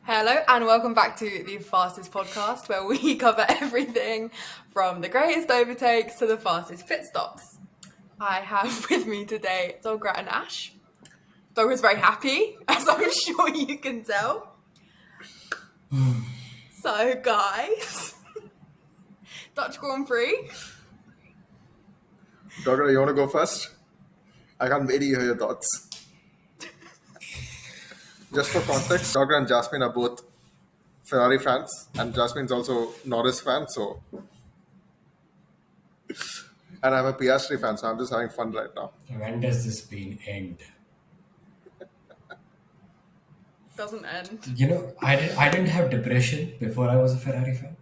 Hello and welcome back to the Fastest Podcast, where we cover everything from the greatest overtakes to the fastest pit stops. I have with me today Dolgra and Ash. Dolgra's very happy, as I'm sure you can tell. So, guys, Dutch Grand Prix. Dogger, you want to go first? I can't wait to hear your thoughts. Just for context, Dogger and Jasmine are both Ferrari fans, and Jasmine's also Norris fan. And I'm a Piastri fan, so I'm just having fun right now. When does this pain end? Doesn't end. I didn't have depression before I was a Ferrari fan.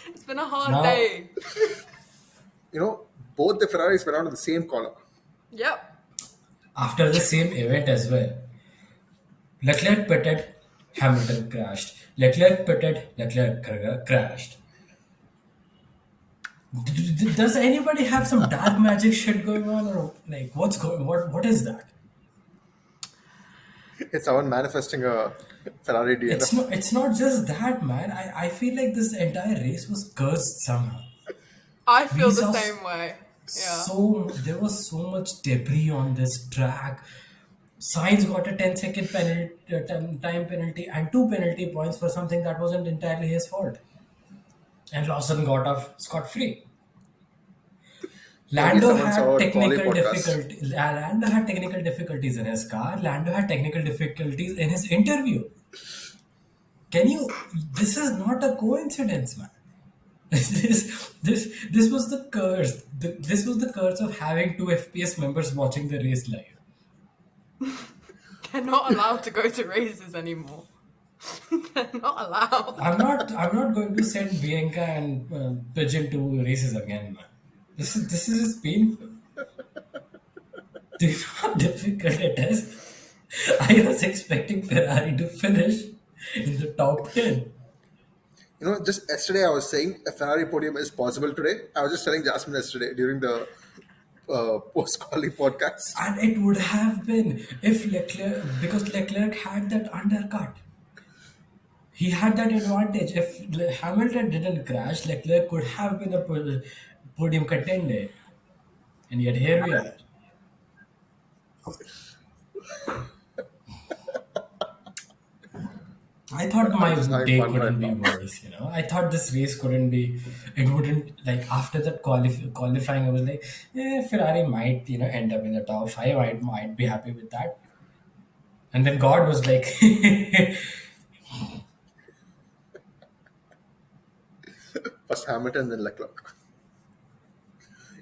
It's been a hard Now- day. Both the Ferraris went out in the same corner. Yep. After the same event as well, Leclerc pitted, Hamilton crashed. Leclerc pitted, Leclerc crashed. Does anybody have some dark magic shit going on, or like what is that? It's someone manifesting a Ferrari DNF. It's not just that, man. I feel like this entire race was cursed somehow. I feel We the saw same way. Yeah. There was so much debris on this track. Sainz got a 10-second time penalty and 2 penalty points for something that wasn't entirely his fault. And Lawson got off scot-free. Maybe Lando someone had saw a technical Quali podcast. difficulties. Lando had technical difficulties in his car. Lando had technical difficulties in his interview. This is not a coincidence, man. This was the curse. This was the curse of having two FPS members watching the race live. They're not allowed to go to races anymore. They're not allowed. I'm not going to send Bianca and Pigeon to races again, man. This is just painful. Do you know how difficult it is? I was expecting Ferrari to finish in the top 10. Just yesterday I was saying a Ferrari podium is possible today. I was just telling Jasmine yesterday during the post-Quali podcast. And it would have been if because Leclerc had that undercut. He had that advantage. If Hamilton didn't crash, Leclerc could have been a podium contender. And yet here we are. I thought my just having day fun couldn't right be worse, I thought this race couldn't be, it wouldn't, like after that qualifying, I was like, Ferrari might, end up in the top 5, I might be happy with that. And then God was like, First Hamilton, then Leclerc.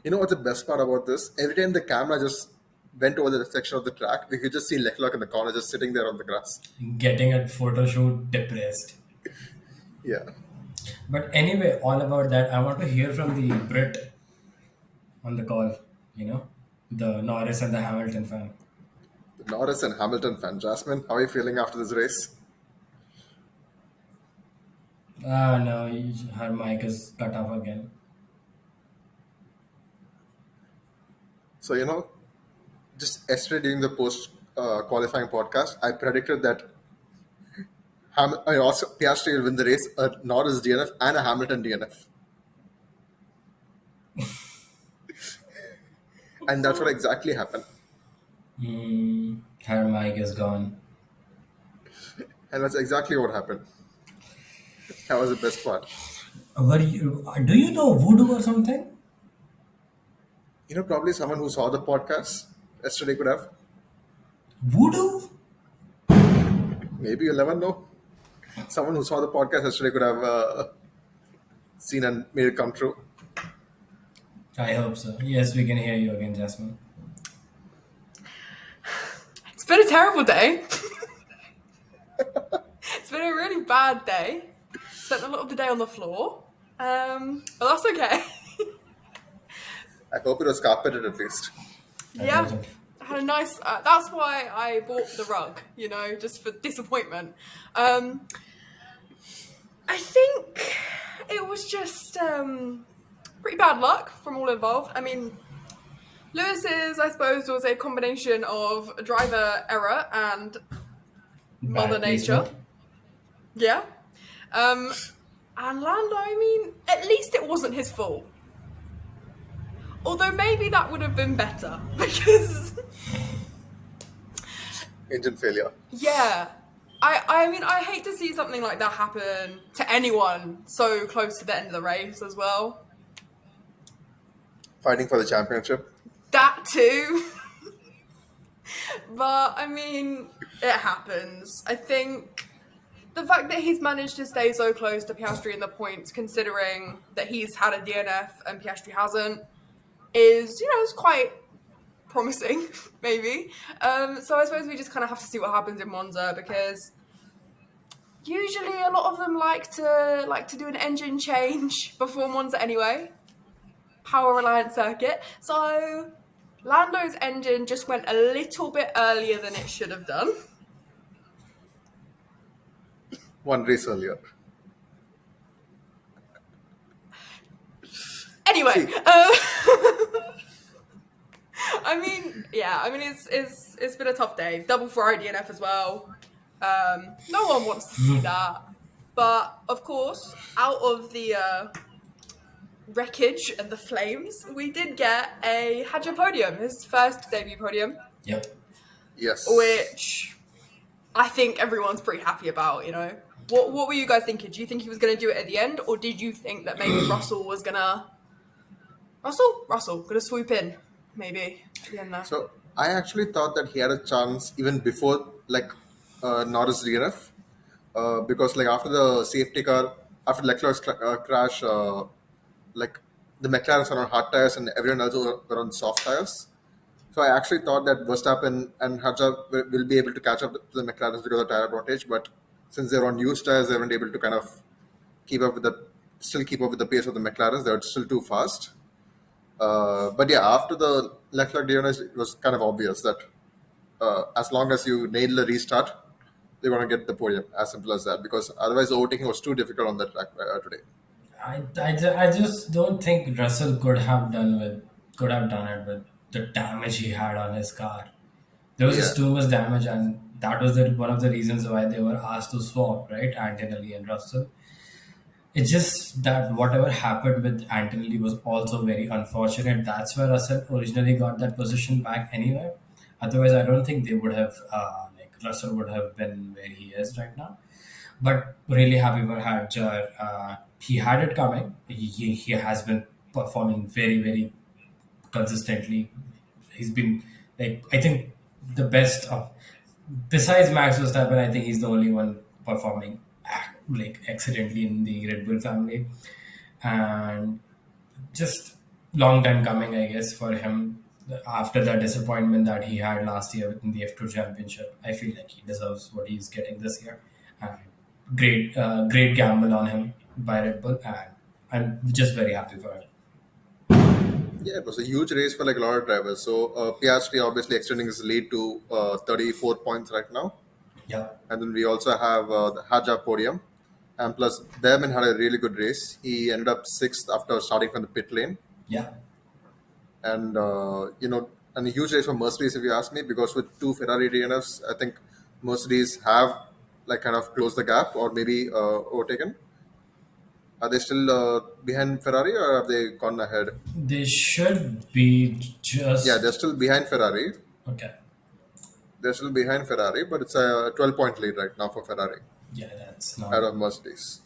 You know what's the best part about this? Every time the camera just went over the section of the track, we could just see Leclerc in the corner just sitting there on the grass. getting a photo shoot depressed. Yeah. But anyway, all about that, I want to hear from the Brit on the call, the Norris and the Hamilton fan. The Norris and Hamilton fan. Jasmine, how are you feeling after this race? Ah, no, her mic is cut off again. So, just yesterday during the post qualifying podcast, I predicted that also Piastri will win the race, a Norris DNF and a Hamilton DNF. And that's what exactly happened. Her mic is gone. And that's exactly what happened. That was the best part. Do you know voodoo or something? Probably someone who saw the podcast yesterday could have. Voodoo? Maybe you'll never know. Someone who saw the podcast yesterday could have seen and made it come true. I hope so. Yes, we can hear you again, Jasmine. It's been a terrible day. It's been a really bad day. Spent a lot of the day on the floor. But that's okay. I hope it was carpeted at least. Yeah. wasn't. I had a nice. That's why I bought the rug. Just for disappointment. I think it was just pretty bad luck from all involved. I mean, Lewis's, I suppose, was a combination of driver error and Mother Bad Nature. placement. Yeah. And Lando, I mean, at least it wasn't his fault. Although maybe that would have been better because, Engine failure. yeah. I mean, I hate to see something like that happen to anyone so close to the end of the race as well. Fighting for the championship. That too. But, I mean, it happens. I think the fact that he's managed to stay so close to Piastri in the points, considering that he's had a DNF and Piastri hasn't, is, it's quite promising, maybe. So I suppose we just kind of have to see what happens in Monza, because usually a lot of them like to do an engine change before Monza anyway. Power reliant circuit. So Lando's engine just went a little bit earlier than it should have done. One race earlier. Anyway, See. I mean, it's been a tough day. Double Ferrari DNF as well. No one wants to see that. But of course, out of the wreckage and the flames, we did get a Hadja podium, his first debut podium, Yep. Yes. which I think everyone's pretty happy about. What were you guys thinking? Do you think he was going to do it at the end, or did you think that maybe Russell was gonna swoop in maybe at the end there? So I actually thought that he had a chance even before Norris DNF, because after the safety car, after Leclerc's crash, like the McLarens are on hard tires and everyone else were on soft tires. So I actually thought that Verstappen and Hadja will be able to catch up to the McLarens because of tire advantage, but since they're on used tires, they weren't able to kind of keep up with the pace of the McLarens. They were still too fast. But yeah, after the Leclerc DNF, it was kind of obvious that as long as you nail the restart, they're going to get the podium. As simple as that. Because otherwise, the overtaking was too difficult on that track today. I just don't think Russell could have done it with the damage he had on his car. There was just Yeah. too much damage, and that was one of the reasons why they were asked to swap, right? Antonelli and Russell. It's just that whatever happened with Antonelli was also very unfortunate. That's why Russell originally got that position back anyway. Otherwise, I don't think they would have, Russell would have been where he is right now. But really happy for Hadjar. He had it coming. He has been performing very, very consistently. He's been, I think, the best of, besides Max Verstappen, I think he's the only one performing excellently in the Red Bull family. And just long time coming, I guess, for him. After the disappointment that he had last year in the F2 Championship, I feel like he deserves what he's getting this year. And great gamble on him by Red Bull, and I'm just very happy for him. Yeah, it was a huge race for a lot of drivers. So Piastri obviously extending his lead to 34 points right now. Yeah, And then we also have the Hadja podium. And plus, Behrman had a really good race. He ended up sixth after starting from the pit lane. yeah, And, and a huge race for Mercedes, if you ask me, because with two Ferrari DNFs, I think Mercedes have kind of closed the gap or maybe overtaken. Are they still behind Ferrari or have they gone ahead? they should be Yeah, just they're still behind Ferrari. okay. They're still behind Ferrari, but it's a 12-point lead right now for Ferrari Yeah, that's out not. of Mercedes.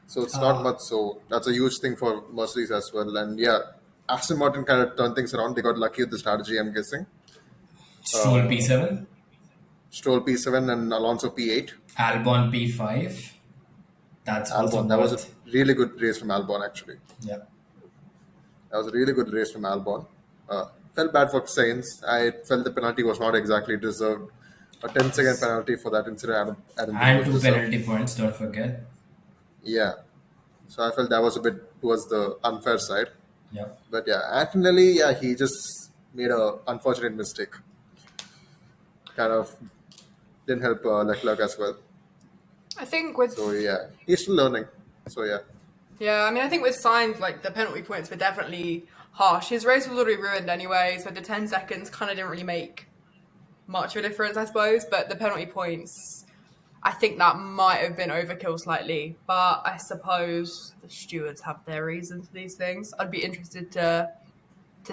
So it's not much. So that's a huge thing for Mercedes as well. And yeah, Aston Martin kind of turned things around. They got lucky with the strategy, I'm guessing. Stroll P7, Stroll P7 and Alonso P8. Albon P5. That's also Albon, that was a worth. really good race from Albon, actually. Yeah, That was a really good race from Albon. Felt bad for Sainz. I felt the penalty was not exactly deserved. A 10-second penalty for that incident, I don't think and was two deserved. penalty points. Don't forget. Yeah. So I felt that was a bit towards the unfair side. Yeah, But yeah, Antonelli, yeah, he just made a unfortunate mistake. Kind of didn't help Leclerc as well. I think with So yeah, he's still learning. So yeah, Yeah, I mean, I think with Sainz, the penalty points were definitely harsh. His race was already ruined anyway, so the 10 seconds kind of didn't really make much of a difference, I suppose. But the penalty points, I think that might have been overkill slightly. But I suppose the stewards have their reasons for these things. I'd be interested to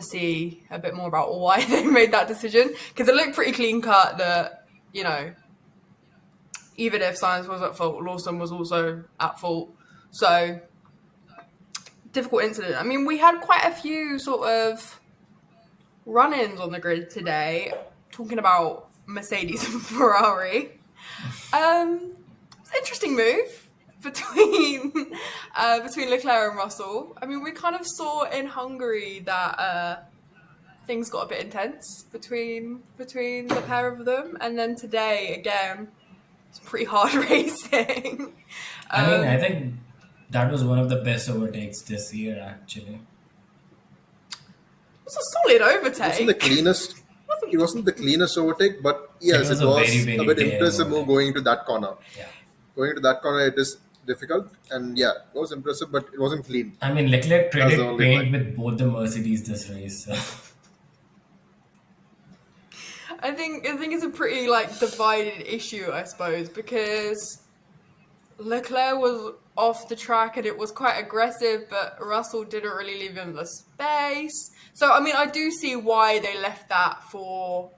see a bit more about why they made that decision, because it looked pretty clean cut that, you know, even if Sainz was at fault, Lawson was also at fault. So, difficult incident. I mean, we had quite a few sort of run-ins on the grid today, talking about Mercedes and Ferrari. It's an interesting move between Leclerc and Russell. I mean, we kind of saw in Hungary that things got a bit intense between the pair of them, and then today again, it's pretty hard racing. I mean, I think that was one of the best overtakes this year, actually. It was a solid overtake. It wasn't the cleanest. It wasn't the cleanest overtake, but yes, it was very, very a bit daring impressive move overtake. going into that corner. Yeah. Going into that corner, it is difficult, and yeah, it was impressive, but it wasn't clean. I mean, Leclerc That's the traded only paint point. with both the Mercedes this race. So. I think it's a pretty like divided issue, I suppose, because Leclerc was off the track and it was quite aggressive, but Russell didn't really leave him the space. So I mean, I do see why they left that for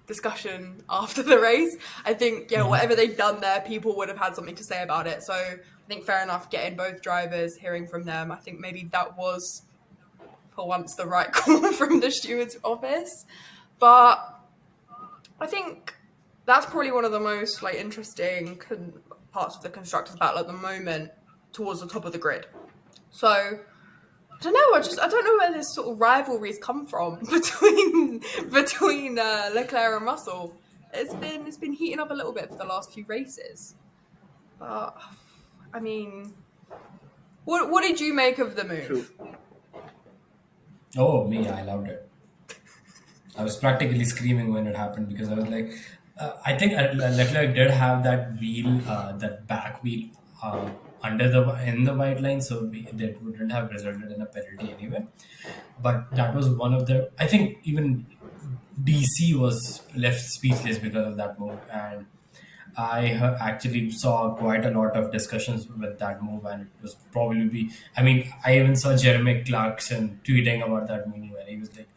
discussion after the race. I think, yeah, whatever they'd done there, people would have had something to say about it. So I think fair enough, getting both drivers, hearing from them. I think maybe that was for once the right call from the steward's office. But I think that's probably one of the most like interesting parts of the constructors' battle at the moment, towards the top of the grid. So I don't know. I don't know where this sort of rivalries come from between Leclerc and Russell. It's been heating up a little bit for the last few races. But I mean, what did you make of the move? True. Oh, me, I loved it. I was practically screaming when it happened because I was like, I think Leclerc did have that wheel, that back wheel in the white line, so that wouldn't have resulted in a penalty anyway. But that was one of the. I think even DC was left speechless because of that move, and I actually saw quite a lot of discussions with that move, and it was probably. I mean, I even saw Jeremy Clarkson tweeting about that move, and he was like,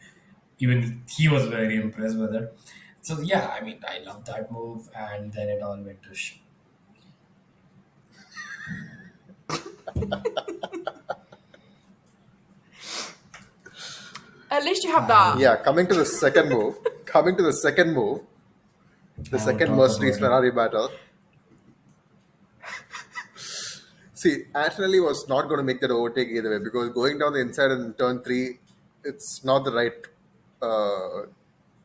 even he was very impressed with it. So yeah, I mean, I love that move, and then it all went to shit. At least you have that. Yeah, coming to the second move, the second talk Mercedes about it. Ferrari battle. See, Antonelli was not going to make that overtake either way, because going down the inside in turn 3, it's not the right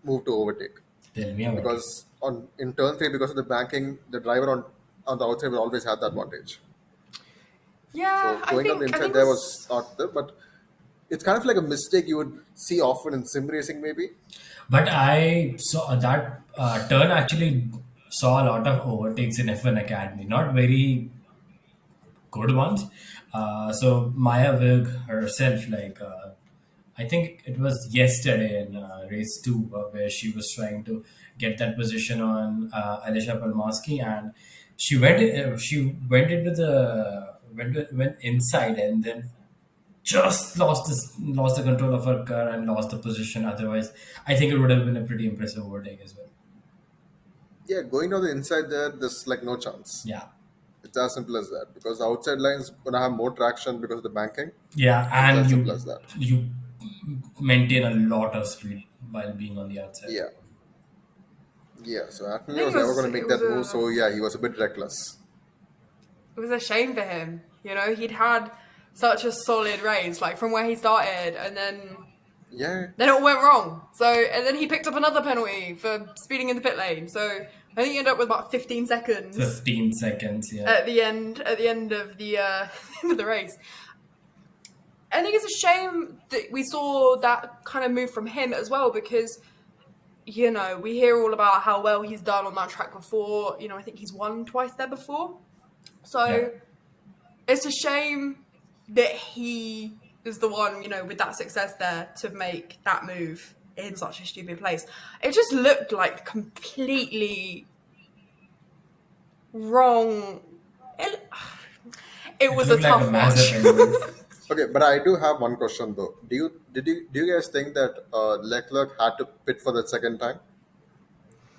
move to overtake. Tell me about it. Because in turn 3, because of the banking, the driver on the outside will always have the advantage. Yeah, So going down the inside there it's- was not there, but it's kind of like a mistake you would see often in sim racing, maybe. But I saw that turn actually saw a lot of overtakes in F1 Academy, not very good ones. So Maya Vig herself, I think it was yesterday in race 2, where she was trying to get that position on Alicia Palmaski, and she went inside and then just lost the control of her car and lost the position. Otherwise, I think it would have been a pretty impressive overtake as well. Yeah, going down the inside there, there's like no chance. Yeah. It's as simple as that, because the outside line's going to have more traction because of the banking. Yeah, and as simple as that. you maintain a lot of speed while being on the outside. Yeah. Yeah, so Anthony think was it never was- going to it make that was a- move, so yeah, he was a bit reckless. It was a shame for him. You know, he'd had such a solid race, like from where he started, and then Yeah. it all went wrong. So, and then he picked up another penalty for speeding in the pit lane. So I think he ended up with about 15 seconds 15 seconds, yeah. at the end of the end of the race. I think it's a shame that we saw that kind of move from him as well, because, you know, we hear all about how well he's done on that track before. You know, I think he's won twice there before. So Yeah. it's a shame that he is the one, with that success there to make that move in such a stupid place. It just looked like completely wrong. It It was a looked like a tough watch. Mazepin move. Okay, but I do have one question though. Do you guys think that Leclerc had to pit for the second time?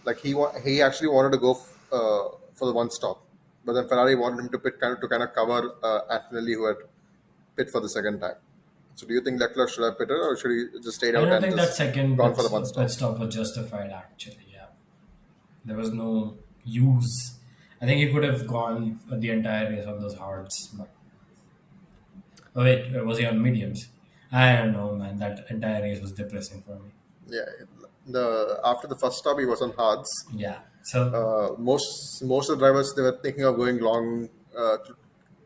Like he actually wanted to go for the one stop, but then Ferrari wanted him to pit kind of cover Antonelli, who had pit for the second time. So do you think Leclerc should have pitted, or should he just stayed I out don't and think that just second gone for the one pit stop? stop was justified, actually. Yeah. There was no use. I think he could have gone for the entire race on those hards. But, oh, wait, was he on mediums? I don't know, man. That entire race was depressing for me. Yeah, the after the first stop he was on hards. Yeah. So, Most of the drivers, they were thinking of going long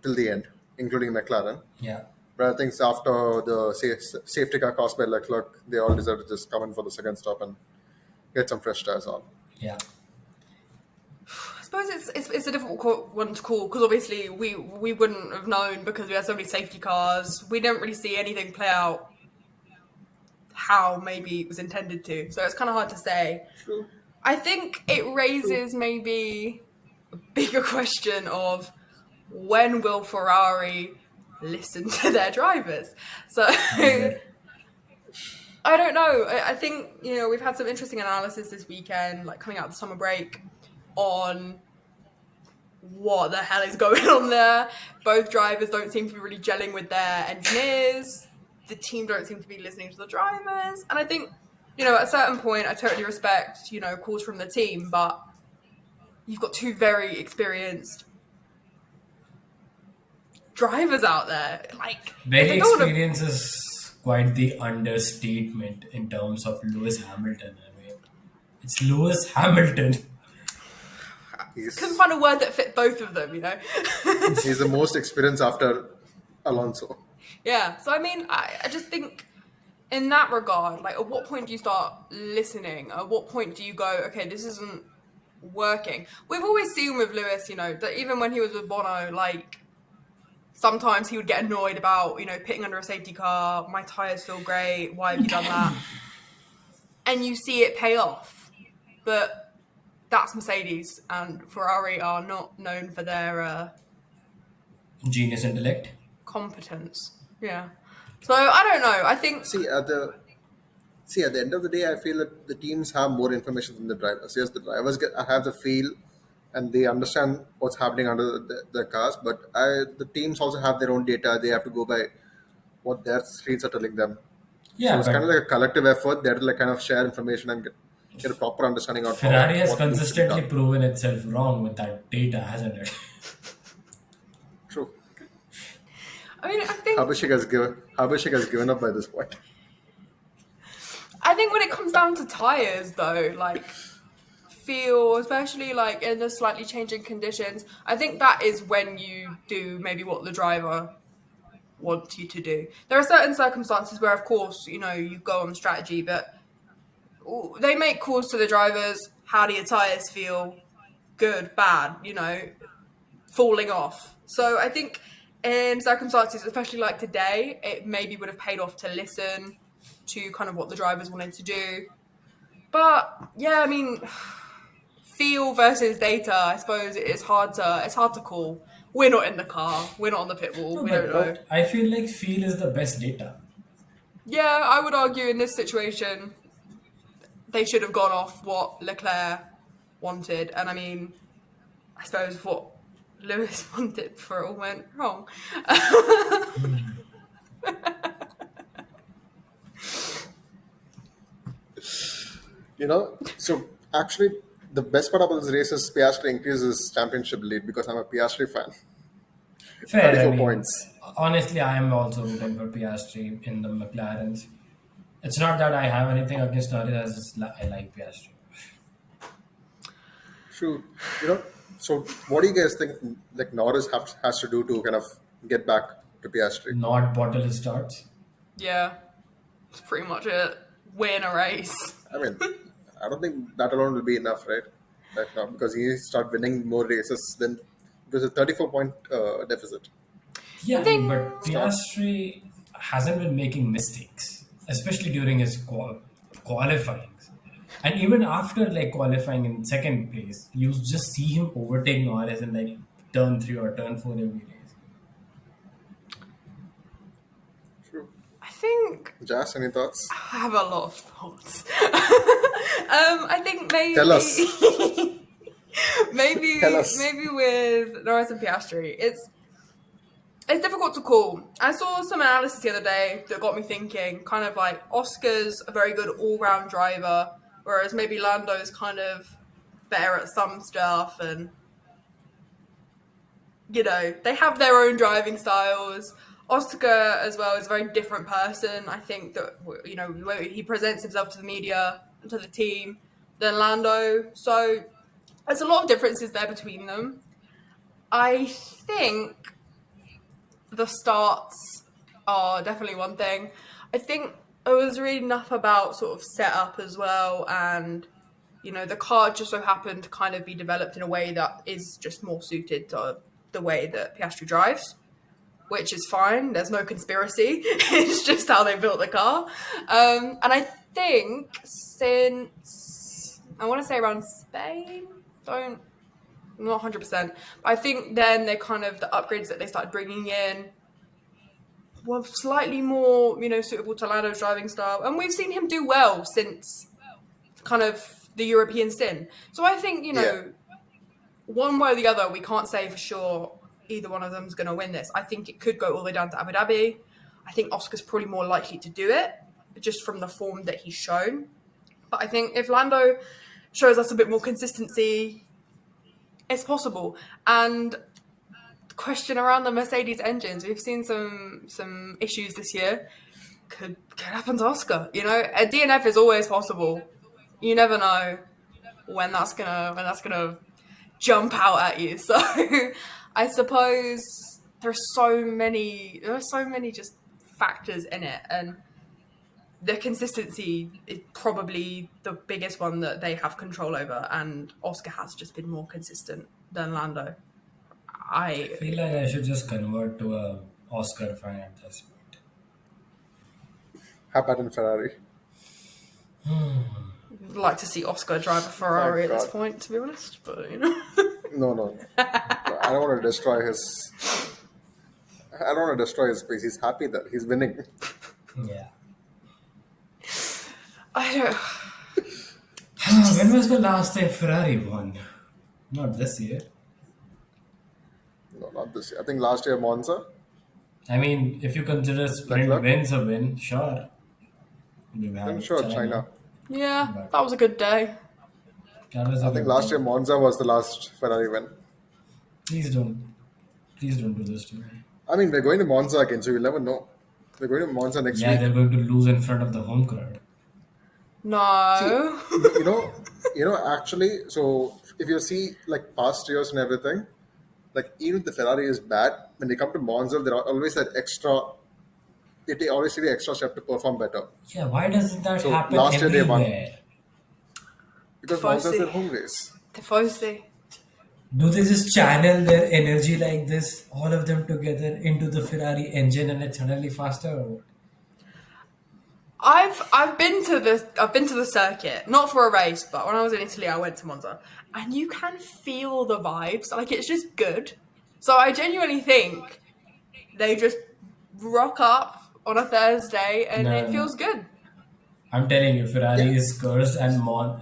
till the end, including McLaren. yeah. But I think after the safety car caused by Leclerc, they all decided to just come in for the second stop and get some fresh tires on. Yeah. I suppose it's a difficult one to call because obviously we wouldn't have known because we had so many safety cars. We didn't really see anything play out how maybe it was intended to. So it's kind of hard to say. True. I think it raises maybe a bigger question of when will Ferrari listen to their drivers? So Yeah. I don't know. I think, we've had some interesting analysis this weekend, like coming out of the summer break, on what the hell is going on there. Both drivers don't seem to be really gelling with their engineers. The team don't seem to be listening to the drivers. And I think, at a certain point, I totally respect, calls from the team, but you've got two very experienced drivers out there. Like, Very if they go on a experience is quite the understatement in terms of Lewis Hamilton. I mean, it's Lewis Hamilton. couldn't find a word that fit both of them, He's the most experienced after Alonso. Yeah. So, I mean, I just think in that regard, like, at what point do you start listening? At what point do you go, okay, this isn't working? We've always seen with Lewis, that even when he was with Bono, like, sometimes he would get annoyed about, pitting under a safety car. My tyres feel great. Why have you done that? And you see it pay off. But that's Mercedes, and Ferrari are not known for their Genius intellect. competence. Yeah. So I don't know. I think At the end of the day, I feel that the teams have more information than the drivers. Yes, the drivers have the feel and they understand what's happening under the cars, but the teams also have their own data. They have to go by what their screens are telling them. Yeah, So it's kind of but like a collective effort. They have to like kind of share information and get a proper understanding of Ferrari has what needs to be consistently done. proven itself wrong with that data, hasn't it? True. I mean, Abhishek has given up by this point. I think when it comes down to tires, though, like feel, especially like in the slightly changing conditions, I think that is when you do maybe what the driver wants you to do. There are certain circumstances where, of course, you go on strategy, but they make calls to the drivers. How do your tires feel? Good, bad, falling off. So I think in circumstances, especially like today, it maybe would have paid off to listen to kind of what the drivers wanted to do. But yeah, I mean, feel versus data, I suppose it's hard to call. We're not in the car. We're not on the pit wall. No, We don't know. but I feel like feel is the best data. Yeah, I would argue in this situation, they should have gone off what Leclerc wanted. And I mean, I suppose what Lewis wanted before it all went wrong. So actually, the best part about this race is Piastri increases his championship lead because I'm a Piastri fan. Fair, I 34 mean, points. honestly, I am also rooting for Piastri in the McLarens. It's not that I have anything against Norris, I like Piastri. True. So what do you guys think like Norris has to do to kind of get back to Piastri? Not bottle his starts. Yeah, that's pretty much it. Win a race. I mean, I don't think that alone will be enough, right? Right now, because he start winning more races than there's a 34-point deficit. Yeah, Ding. but Piastri, hasn't been making mistakes, especially during his qualifying. And even after like qualifying in second place, you just see him overtake Norris in like turn 3 or turn 4 every race. True. I think Jas, any thoughts? I have a lot of thoughts. I think maybe Tell us. maybe Tell us. maybe with Norris and Piastri, it's difficult to call. I saw some analysis the other day that got me thinking, kind of like Oscar's a very good all-round driver, whereas maybe Lando's kind of better at some stuff, and they have their own driving styles. Oscar as well is a very different person. I think that the way he presents himself to the media and to the team than Lando. So there's a lot of differences there between them. I think the starts are definitely one thing. I think I was reading enough about sort of setup as well, and the car just so happened to kind of be developed in a way that is just more suited to the way that Piastri drives, which is fine. There's no conspiracy. It's just how they built the car. And I think since, I want to say around Spain, I'm not 100%, but I think then they kind of, the upgrades that they started bringing in were slightly more, suitable to Lando's driving style. And we've seen him do well since kind of the European sin. So I think, one way or the other, we can't say for sure either one of them is going to win this. I think it could go all the way down to Abu Dhabi. I think Oscar's probably more likely to do it, just from the form that he's shown. But I think if Lando shows us a bit more consistency, it's possible. And the question around the Mercedes engines, we've seen some issues this year. Could happen to Oscar. A DNF is always possible. You never know when that's gonna jump out at you. So I suppose there are so many just factors in it, and the consistency is probably the biggest one that they have control over, and Oscar has just been more consistent than Lando. I feel like I should just convert to a Oscar fan at this point. How about in Ferrari? I'd like to see Oscar drive a Ferrari at this point, to be honest, but No. I don't want to destroy his. I don't want to destroy his pace. He's happy that he's winning. Yeah. I don't. When was the last time Ferrari won? Not this year. No, not this year. I think last year Monza. I mean, if you consider sprint Leclerc? wins a win, sure. I'm sure China. Yeah, that was a good day. I think last year Monza was the last Ferrari win. Please don't do this to me. I mean, we're going to Monza again, so you'll never know. We're going to Monza next Yeah, week. they're going to lose in front of the home crowd. No. Actually, so if you see like past years and everything, like even if the Ferrari is bad, when they come to Monza, there are always that extra. They always take the extra step to perform better. Yeah, why doesn't that So happen last year they won. everywhere? Because Tifosi. Monza is their home race. Tifosi. Do they just channel their energy like this, all of them together, into the Ferrari engine, and it's suddenly faster? Or what? I've been to the circuit, not for a race, but when I was in Italy, I went to Monza, and you can feel the vibes. Like, it's just good. So I genuinely think they just rock up on a Thursday, and it feels good. I'm telling you, Ferrari is cursed, and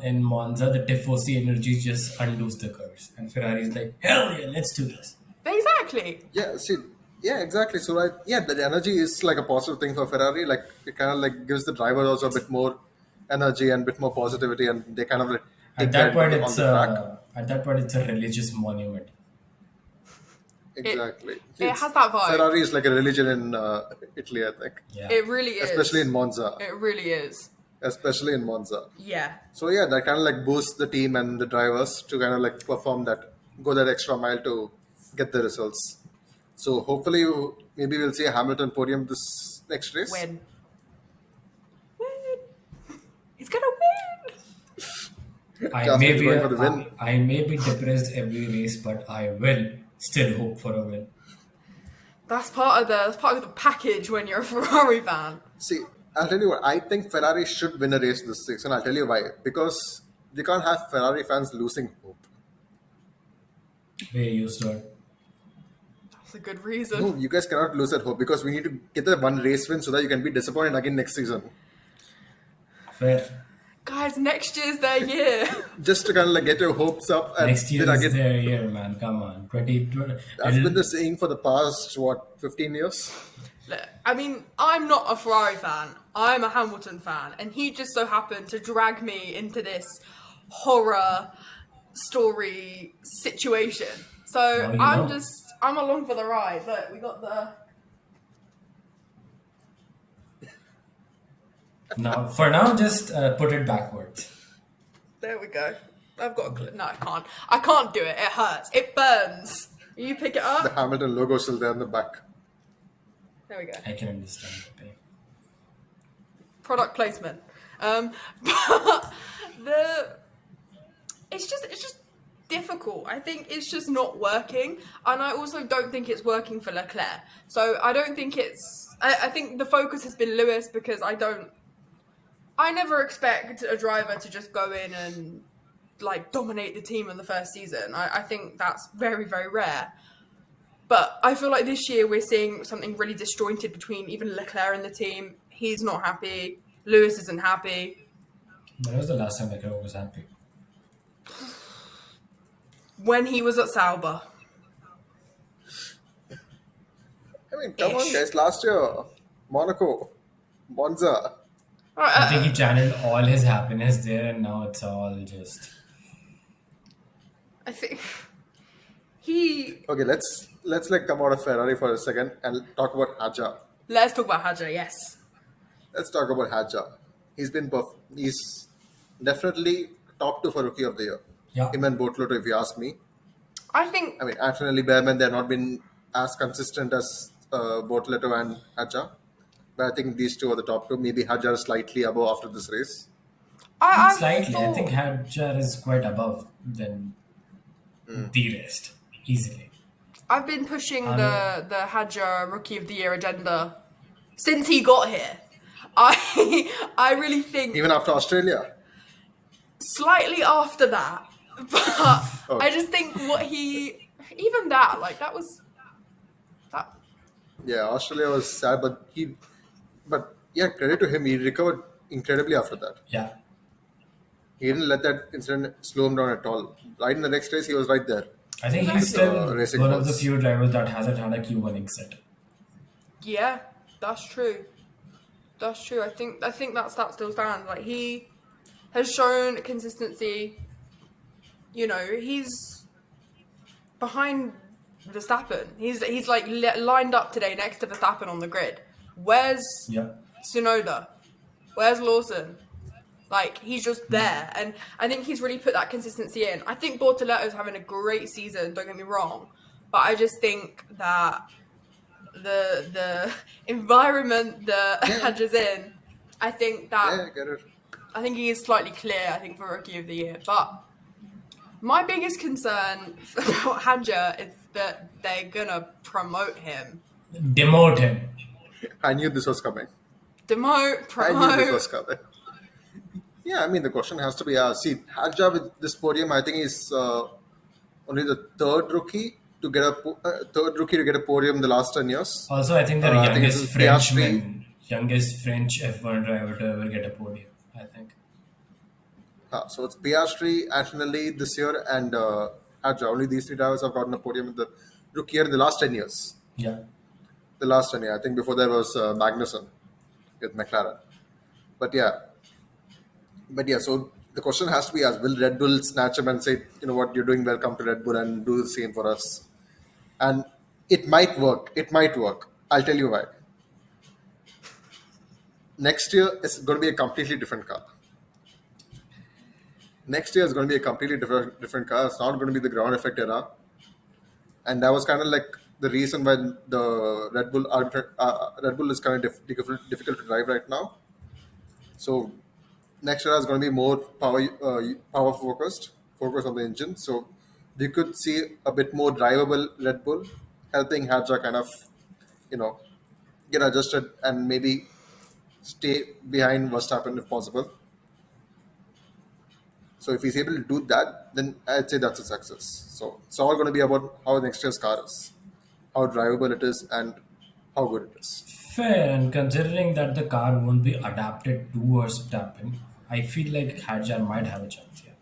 in Monza, the Tifosi energy just undoes the curse. And Ferrari's like, hell yeah, let's do this. Exactly. Yeah, exactly. So the energy is like a positive thing for Ferrari. Like it kind of like gives the driver also a bit more energy and a bit more positivity, and they kind of like take At that point, on the track. it's a religious monument. Exactly. It has that vibe. Ferrari is like a religion in Italy, I think. Yeah. It really is. Especially in Monza. It really is. Especially in Monza. Yeah. So yeah, that kind of like boosts the team and the drivers to kind of like perform that, go that extra mile to get the results. So hopefully, maybe we'll see a Hamilton podium this next race. Win. He's gonna win. I may Going for the win. be depressed every race, but I will still hope for a win. That's part of the package when you're a Ferrari fan. See, I'll tell you what, I think Ferrari should win a race this season. I'll tell you why. Because we can't have Ferrari fans losing hope. We're used to it. That's a good reason. No, you guys cannot lose that hope because we need to get the one race win so that you can be disappointed again next season. Fair. Guys, next year's their year. Just to kind of like get your hopes up. And Next year then is again, their year, man. Come on. 2020. that's been the saying for the past, 15 years? Look, I mean, I'm not a Ferrari fan. I'm a Hamilton fan, and he just so happened to drag me into this horror story situation. So Well, you I'm know. I'm along for the ride. Look, we got the. Now, for now, just put it backwards. There we go. I've got a clip. No, I can't. I can't do it. It hurts. It burns. You pick it The up. Hamilton logo still there in the back. There we go. I can understand the pain. Product placement. But it's just difficult. I think it's just not working, and I also don't think it's working for Leclerc. So I don't think I think the focus has been Lewis because I never expect a driver to just go in and like dominate the team in the first season. I think that's very, very rare. But I feel like this year we're seeing something really disjointed between even Leclerc and the team. He's not happy. Lewis isn't happy. When was the last time Leclerc was happy? When he was at Sauber. I mean, come on, Ish. guys. Last year, Monaco, Monza. I think he channeled all his happiness there, and now it's all just. I think he. Okay, let's like come out of Ferrari for a second and talk about Hadja. Let's talk about Hadja. Yes, Let's talk about Hadja. He's definitely top two for Rookie of the Year. Yeah. Him and Boatloto, if you ask me. I think I mean, Antonelli Behrman, they've not been as consistent as Boatloto and Hadja. But I think these two are the top two. Maybe Hadja is slightly above after this race. I Slightly. I thought- think Hadjar is quite above than the rest. Easily. I've been pushing the Hadja Rookie of the Year agenda since he got here. I really think Even after Australia. slightly after that, but Okay. I just think even that that was that. Yeah, Australia was sad, but yeah, credit to him. He recovered incredibly after that. Yeah. He didn't let that incident slow him down at all. Right in the next race, he was right there. I think he's Exactly. still Racing one of the balls. few drivers that hasn't had a Q1 exit. Yeah, that's true. That's true. I think that stat still stands. Like he has shown consistency. You know, he's behind Verstappen. He's like lined up today next to Verstappen on the grid. Where's Yeah. Tsunoda? Where's Lawson? Like he's just there, and I think he's really put that consistency in. I think Bortoletto's having a great season. Don't get me wrong, but I just think that the environment that Hadja's in, I think that Yeah, I get it. I think he is slightly clear. I think for Rookie of the Year, but my biggest concern about Hadja is that they're gonna promote him, Demote him. I knew this was coming. demote, I knew this promote. was coming. Yeah, I mean, the question has to be see, Hadja with this podium, I think he's only the third rookie to get a podium in the last 10 years. Also, I think the I think youngest it's Piastri. Frenchman, youngest French F1 driver to ever get a podium, I think. So it's Piastri, Antonelli this year, and Hadja. Only these three drivers have gotten a podium in the rookie year in the last 10 years. Yeah. The last 10 years. I think before there was Magnussen with McLaren. But yeah, so the question has to be asked, will Red Bull snatch him and say, you know what, you're doing well, come to Red Bull and do the same for us? And it might work. I'll tell you why. Next year, it's going to be a completely different car. Next year is going to be a completely different car. It's not going to be the ground effect era. And that was kind of like the reason why the Red Bull is kind of difficult to drive right now. So next year is going to be more power focused, focus on the engine. So we could see a bit more drivable Red Bull, helping Hadja kind of you know, get adjusted and maybe stay behind Verstappen if possible. So if he's able to do that, then I'd say that's a success. So it's all going to be about how next year's car is, how drivable it is, and how good it is. Fair, and considering that the car won't be adapted towards Verstappen, I feel like Hadjar might have a chance here.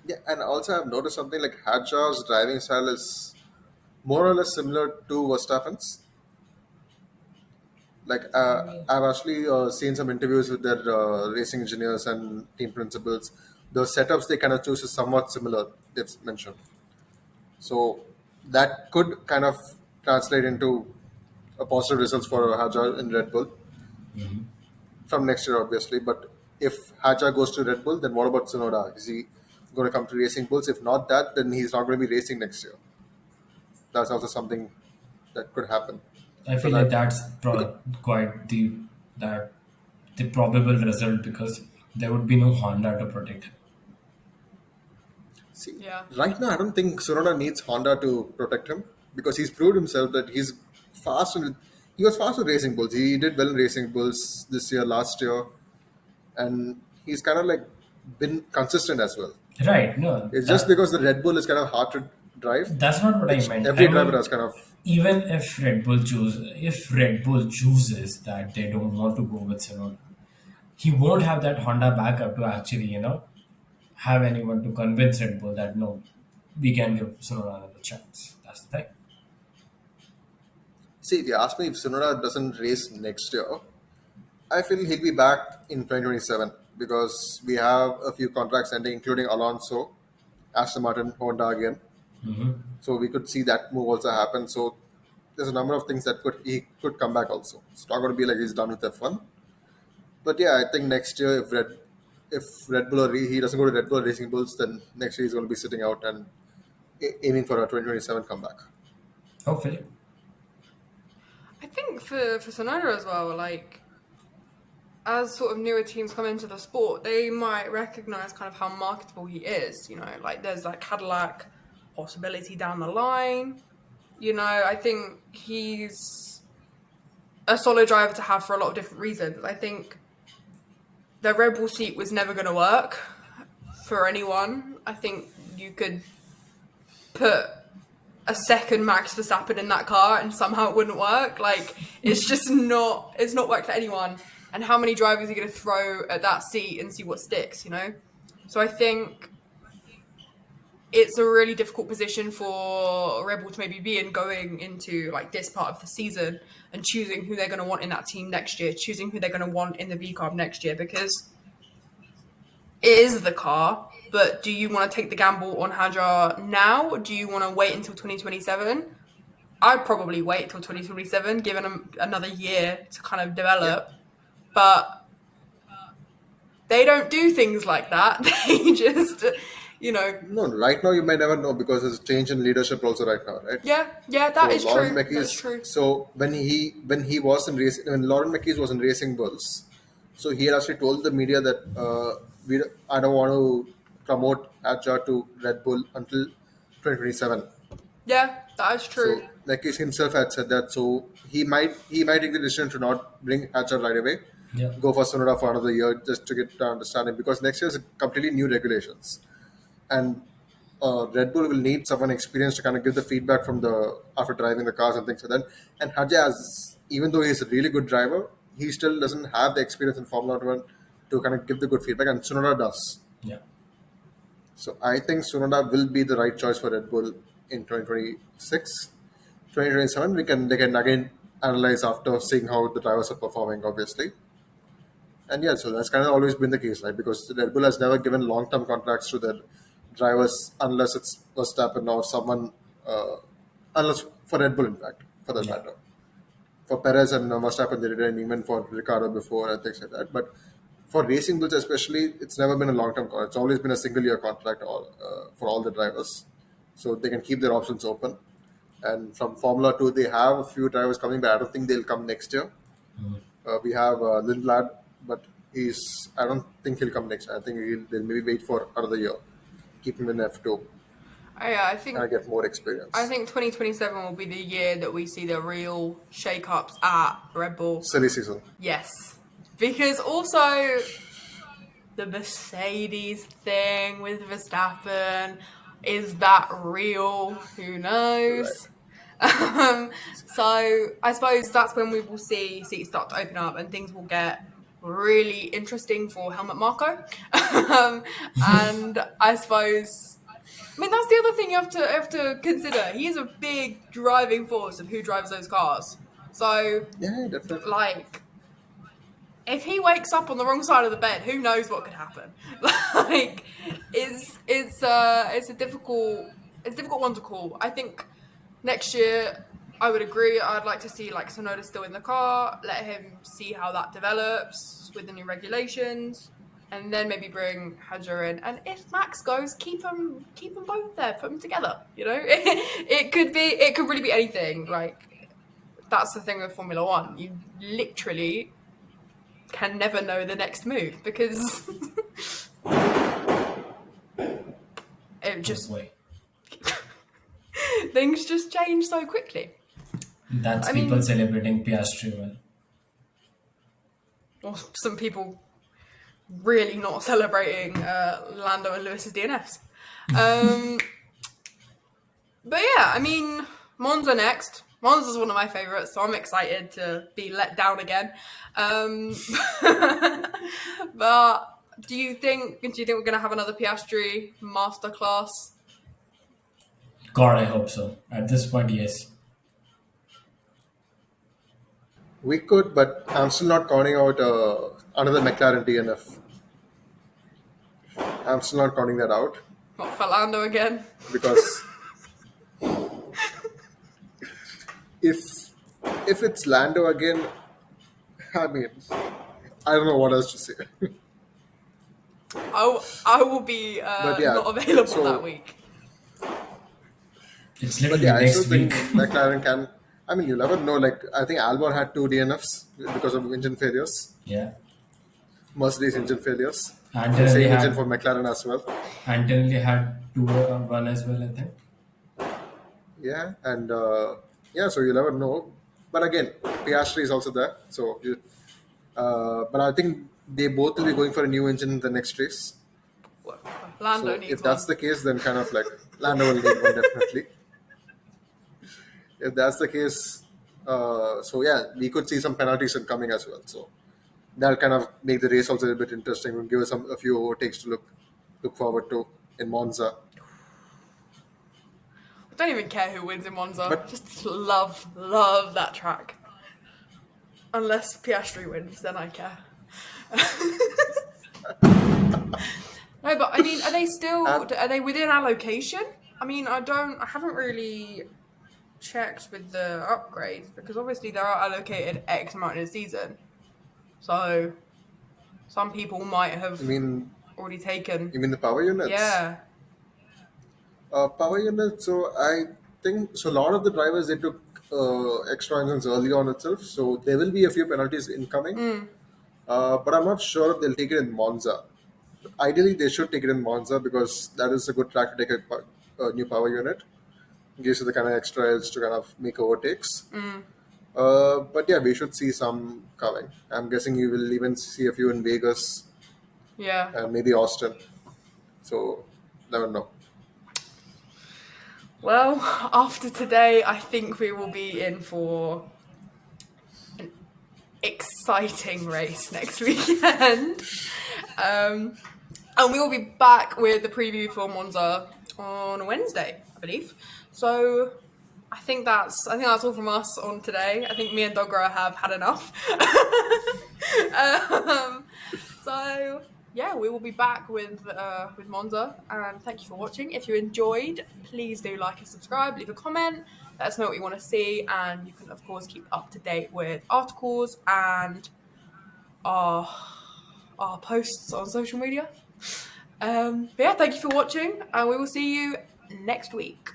Yeah, and also I've noticed something like Hadjar's driving style is more or less similar to Verstappen's. Like I've actually seen some interviews with their racing engineers and team principals. The setups they kind of choose is somewhat similar. They've mentioned, so that could kind of translate into a positive results for Hajar in Red Bull from next year, obviously. But if Hajar goes to Red Bull, then what about Tsunoda? Is he going to come to Racing Bulls? If not that, then he's not going to be racing next year. That's also something that could happen. I So feel like that that's because, quite that the probable result because there would be no Honda to protect him. see, Yeah. right now I don't think Tsunoda needs Honda to protect him because he's proved himself that he's fast. He was fast with Racing Bulls. He did well in Racing Bulls this year, last year, and he's kind of like been consistent as well. Right? No, It's just because the Red Bull is kind of hard to drive, that's not what I which meant. every I driver mean, has kind of. even if Red Bull chooses that they don't want to go with Sonoda, he won't have that Honda backup to actually have anyone to convince Red Bull that no, we can give Sonoda another chance. That's the thing. See, if you ask me if Tsunoda doesn't race next year, I feel he'll be back in 2027 because we have a few contracts ending, including Alonso, Aston Martin, Honda again. So we could see that move also happen. So there's a number of things that he could come back also. It's not going to be like he's done with F1. But yeah, I think next year if Red Bull he doesn't go to Red Bull Racing Bulls, then next year he's going to be sitting out and aiming for a 2027 comeback. Hopefully, I think for Sonoda as well, like as sort of newer teams come into the sport, they might recognize kind of how marketable he is. You know, like there's like Cadillac possibility down the line. You know, I think he's a solid driver to have for a lot of different reasons. I think the Red Bull seat was never going to work for anyone. I think you could put a second Max Verstappen in that car and somehow it wouldn't work. Like it's not worked for anyone. And how many drivers are you going to throw at that seat and see what sticks, you know? So I think it's a really difficult position for Red Bull to maybe be in going into like this part of the season and choosing who they're going to want in that team next year, choosing who they're going to want in the V Carb next year, because it is the car. But do you want to take the gamble on Hajar now? Or do you want to wait until 2027? I'd probably wait until 2027, giving them another year to kind of Yeah. develop. But they don't do things like that. They just, you know, No, right now you may never know because there's a change in leadership also right now, right? yeah, So that is Lauren true. That is Mackey's true. so when he was in racing when Lauren Mackey's was in Racing Bulls, so he had actually told the media that I don't want to promote Adja to Red Bull until 2027. Yeah, that is So true. Mackey himself had said that. So he might take the decision to not bring Adja right away, yeah, go for Sonoda for another year just to get to understanding because next year is completely new regulations and Red Bull will need someone experienced to kind of give the feedback from the after driving the cars and things like that. And Hajaz, even though he's a really good driver, he still doesn't have the experience in Formula One to kind of give the good feedback, and Tsunoda does. yeah. So I think Tsunoda will be the right choice for Red Bull in 2026. 2027, they can again analyze after seeing how the drivers are performing, obviously. And yeah, so that's kind of always been the case, right? Because Red Bull has never given long-term contracts to their drivers unless it's Verstappen or someone, uh, unless for Red Bull, in fact, for that Yeah. matter. For Perez and Verstappen, they did it, and even for Ricardo before and things like that. But for racing bulls, especially, it's never been a long-term contract. It's always been a single-year contract for all the drivers, so they can keep their options open. And from Formula 2, they have a few drivers coming, but I don't think they'll come next year. We have Lindblad, but I don't think he'll come next year. I think they'll maybe wait for another year, keep him in F2. Yeah, I think and get more I experience. think 2027 will be the year that we see the real shake-ups at Red Bull. Silly season. Yes. Because also the Mercedes thing with Verstappen, is that real? Who Right. knows? So I suppose that's when we will see seats start to open up and things will get really interesting for Helmut Marko. And I suppose, I mean, that's the other thing you have to consider. He is a big driving force of who drives those cars. So, Yeah, definitely. like, if he wakes up on the wrong side of the bed, who knows what could happen? Like, it's a difficult one to call. I think next year I would agree. I'd like to see like Sonoda still in the car, let him see how that develops with the new regulations, and then maybe bring Hadjar in. And if Max goes, keep them both there, put them together. You know, it could really be anything. Like that's the thing with Formula One. You literally can never know the next move because it just Boy. things just change so quickly. That's I people mean, celebrating Piastri well. or some people really not celebrating Lando and Lewis's DNFs. But yeah, I mean, Monza next. Monza's one of my favourites, so I'm excited to be let down again. But do you think we're going to have another Piastri masterclass? God, I hope so. At this point, yes. We could, but I'm still not counting out another McLaren DNF. I'm still not counting that out Not for Lando again. because if it's Lando again, I mean, I don't know what else to say. I will be But yeah, not available so that week. It's but literally yeah, I still next think week. McLaren can. I mean, you never know. Like I think Albon had 2 DNFs because of engine failures, Yeah. Mercedes engine failures. Antonelli Same engine for had McLaren as well. Antonelli had one as well, I think. Yeah, and yeah, so you never know. But again, Piastri is also there. So, but I think they both will be going for a new engine in the next race. Well, Lando So needs if one. that's the case, then kind of like Lando will need one definitely. If that's the case, so yeah, we could see some penalties coming as well. So that'll kind of make the race also a bit interesting and give us a few overtakes to look forward to in Monza. I don't even care who wins in Monza. But Just love that track. Unless Piastri wins, then I care. No, but I mean, and are they within allocation? I mean, I haven't really checked with the upgrades because obviously they are allocated X amount in a season. So some people might have I mean, already taken. you mean the power units? Yeah. Power units. So I think so. A lot of the drivers they took extra engines early on itself, so there will be a few penalties incoming. But I'm not sure if they'll take it in Monza. Ideally, they should take it in Monza because that is a good track to take a new power unit. Gives you the kind of extra edge to kind of make overtakes. But yeah, we should see some coming. I'm guessing you will even see a few in Vegas Yeah. and maybe Austin. So, never know. Well, after today, I think we will be in for an exciting race next weekend. And we will be back with the preview for Monza on Wednesday, I believe. So I think that's all from us on today. I think me and Dogra have had enough. So yeah, we will be back with Monza. And thank you for watching. If you enjoyed, please do like and subscribe, leave a comment, let us know what you want to see, and you can of course keep up to date with articles and our posts on social media. But yeah, thank you for watching, and we will see you next week.